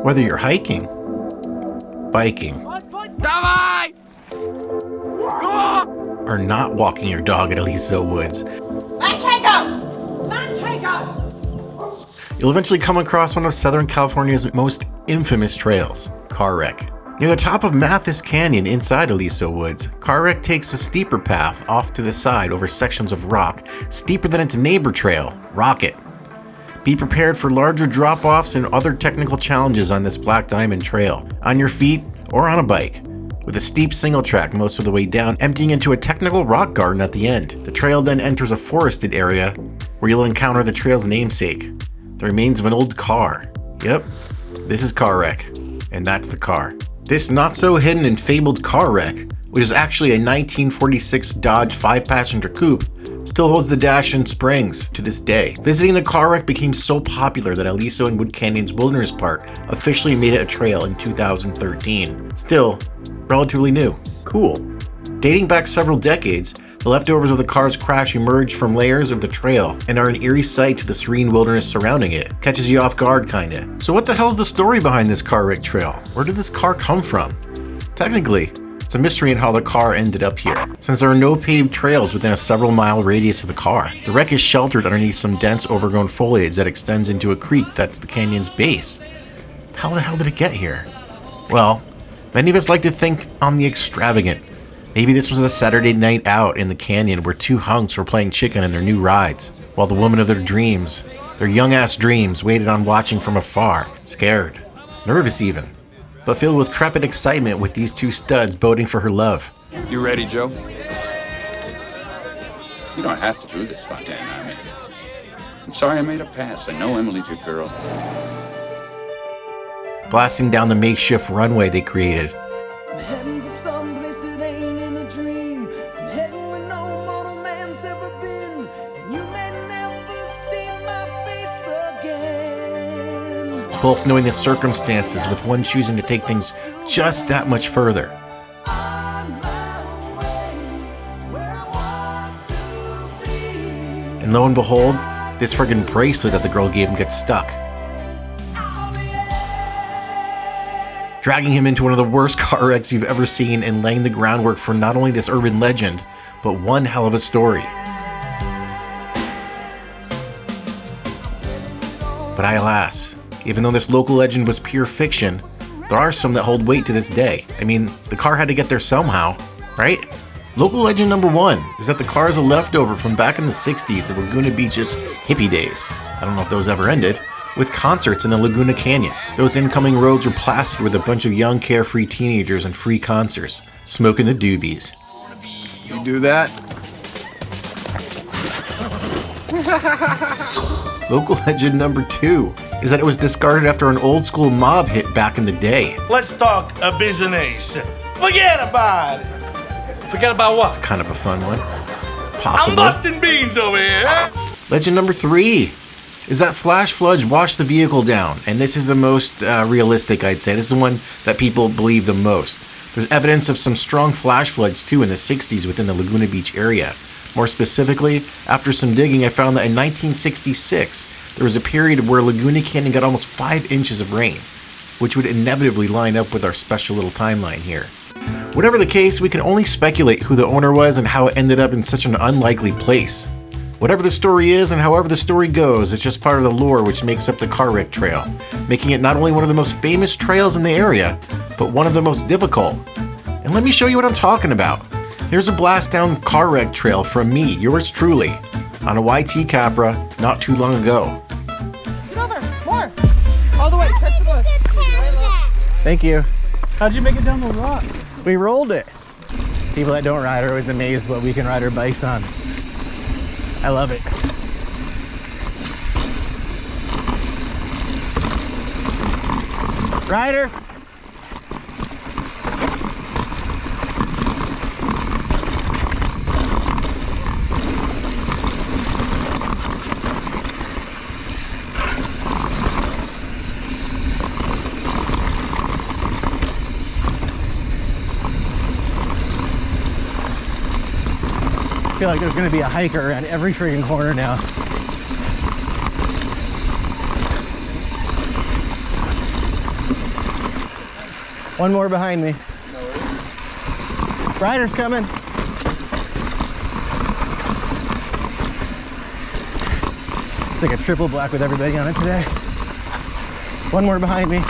Whether you're hiking, biking, or not walking your dog at Aliso Woods, you'll eventually come across one of Southern California's most infamous trails, Car Wreck. Near the top of Mathis Canyon inside Aliso Woods, Car Wreck takes a steeper path off to the side over sections of rock steeper than its neighbor trail, Rocket. Be prepared for larger drop-offs and other technical challenges on this Black Diamond Trail, on your feet or on a bike, with a steep single track most of the way down, emptying into a technical rock garden at the end. The trail then enters a forested area where you'll encounter the trail's namesake, the remains of an old car. Yep, this is Car Wreck, and that's the car. This not-so-hidden and fabled Car Wreck, which is actually a 1946 Dodge 5-passenger coupe, still holds the dash and springs to this day. Visiting the Car Wreck became so popular that Aliso and Wood Canyon's Wilderness Park officially made it a trail in 2013. Still, relatively new. Cool. Dating back several decades, the leftovers of the car's crash emerged from layers of the trail and are an eerie sight to the serene wilderness surrounding it. Catches you off guard, kinda. So what the hell's the story behind this Car Wreck trail? Where did this car come from? Technically, it's a mystery in how the car ended up here, since there are no paved trails within a several-mile radius of the car. The wreck is sheltered underneath some dense, overgrown foliage that extends into a creek that's the canyon's base. How the hell did it get here? Well, many of us like to think on the extravagant. Maybe this was a Saturday night out in the canyon where two hunks were playing chicken in their new rides, while the woman of their dreams, their young-ass dreams, waited on watching from afar, scared, nervous even, but filled with trepid excitement with these two studs boating for her love. You ready, Joe? You don't have to do this, Fontana. I'm sorry I made a pass. I know Emily's your girl. Blasting down the makeshift runway they created. I'm heading for some place that ain't in a dream. I'm heading where no mortal man's ever been. And you may never see my face again. Both knowing the circumstances, with one choosing to take things just that much further. On my way where I want to be. And lo and behold, this friggin' bracelet that the girl gave him gets stuck, dragging him into one of the worst car wrecks you've ever seen and laying the groundwork for not only this urban legend, but one hell of a story. But alas, even though this local legend was pure fiction, there are some that hold weight to this day. I mean, the car had to get there somehow, right? Local legend number one is that the car is a leftover from back in the 60s of Laguna Beach's hippie days. I don't know if those ever ended. With concerts in the Laguna Canyon. Those incoming roads were plastered with a bunch of young carefree teenagers and free concerts, smoking the doobies. You do that? Local legend number two is that it was discarded after an old school mob hit back in the day. Let's talk a business. Forget about it. Forget about what? Kind of a fun one. I'm Possibly. busting beans over here. Legend number three is that flash floods washed the vehicle down, and this is the most realistic, I'd say. This is the one that people believe the most. There's evidence of some strong flash floods too in the 60s within the Laguna Beach area. More specifically, after some digging, I found that in 1966, there was a period where Laguna Canyon got almost 5 inches of rain, which would inevitably line up with our special little timeline here. Whatever the case, we can only speculate who the owner was and how it ended up in such an unlikely place. Whatever the story is and however the story goes, it's just part of the lore which makes up the Car Wreck Trail, making it not only one of the most famous trails in the area, but one of the most difficult. And let me show you what I'm talking about. Here's a blast down Car Wreck Trail from me, yours truly, on a YT Capra not too long ago. Get over, more, all the way, catch the bus. Thank you. How'd you make it down the rock? We rolled it. People that don't ride are always amazed what we can ride our bikes on. I love it. Riders. I feel like there's gonna be a hiker around every freaking corner now. One more behind me. Rider's coming. It's like a triple black with everybody on it today. One more behind me.